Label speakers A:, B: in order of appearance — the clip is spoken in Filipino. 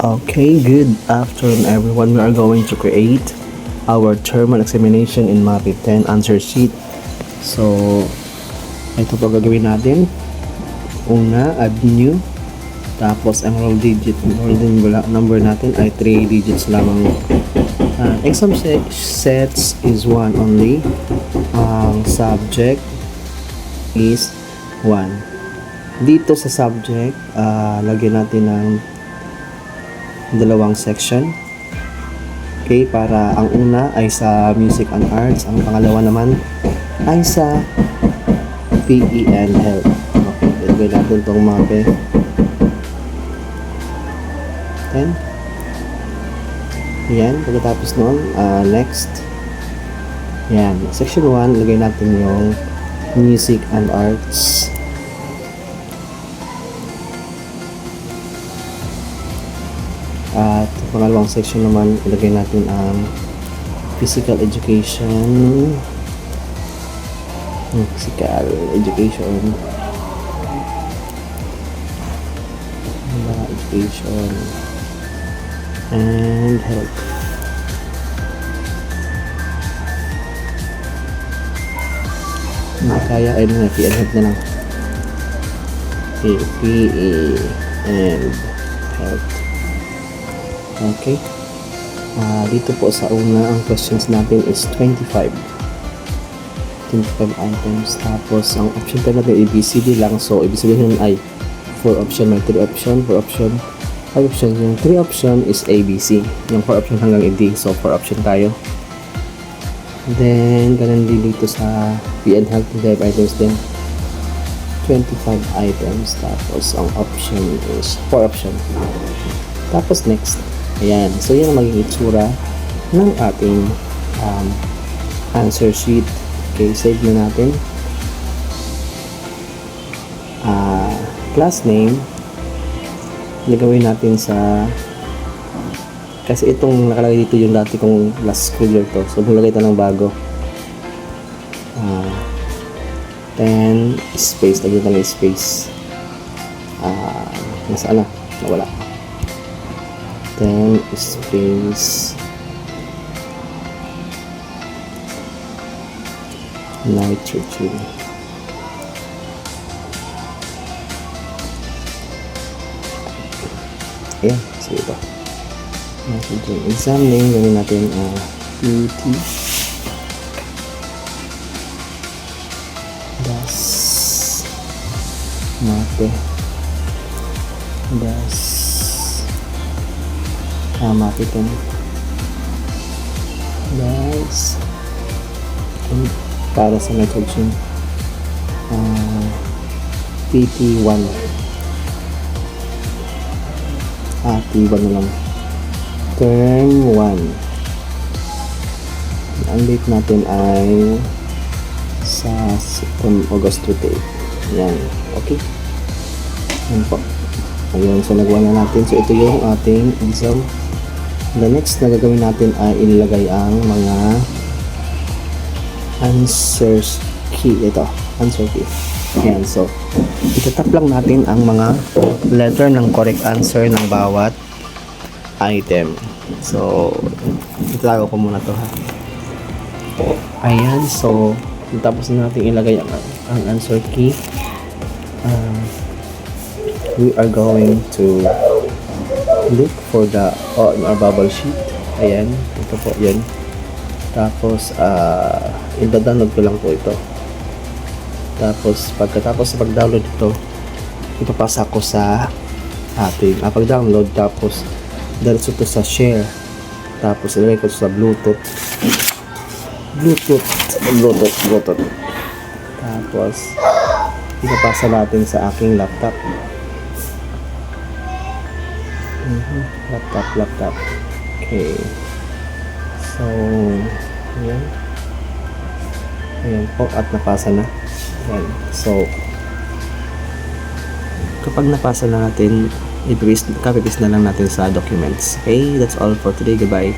A: Okay, good afternoon everyone. We are going to create our terminal examination in MAPIT 10 answer sheet. So, ito po gagawin natin. Una, add new. Tapos, ang roll digit, number natin ay 3 digits lamang. Exam sets is 1 only. Ang subject is 1. Dito sa subject, lagyan natin ng dalawang section. Okay, para ang una ay sa music and arts, ang pangalawa naman ay sa PE and health. Okay, ilagay natin itong MAPE 10. Yan, pagkatapos nun, next. Yan, section 1, ilagay natin yung music and arts. At pangalawang section naman, ilagay natin ang physical education. Physical education. Education and health. Hindi kaya ay PE and health na lang. PE and health. Okay. Dito po sa una, ang questions natin is 25 items. Tapos, ang option pa natin, ABCD lang. So, ibig sabihin ay 4 option, may 3 option, 4 option, 5 option. Yung 3 option is ABC. Yung 4 option hanggang D. So, 4 option tayo. Then, ganun din dito sa PE and health, 5 items din. 25 items. Tapos, ang option is 4 option. Tapos, next. Ayan. So, yan ang magiging itsura ng ating answer sheet. Okay, save na natin. Class name. Nagawin natin sa... Kasi itong nakalagay dito yung dati kong last school year to. So, nilagay ito ng bago. 10 space. Lagyan tayo ng space. Nasaan na? Nawala. 10 space nitrogen. Ayan, so ito nitrogen. Exam name, gawin natin PT das MAPE das MAPE 10 guys, para sa nitrogen PT1 T1 na lang. Term 1, ang date natin ay sa August 28. Yan, okay. Yan po. Ayun, so nagawa na natin. So ito yung ating exam. The next na gagawin natin ay ilalagay ang mga answers key. Ito, answer key. Ayan, so itatap lang natin ang mga letter ng correct answer ng bawat item. So italago ko muna to ha. Ayan, so tapos na natin ilagay ang answer key. We are going to look for the our bubble sheet. Ayan, ito po yan. Tapos i-download ko lang po ito. Tapos pagkatapos sa pag-download ito, ipapasa ko sa ating pag-download. Tapos diretso to sa share. Tapos ilagay ko sa Bluetooth. Tapos ipapasa natin sa aking laptop. Laptop. Okay. So, ayan po, at napasa na. Ayan. So, kapag napasa na natin, copy paste na lang natin sa documents. Okay, that's all for today. Goodbye.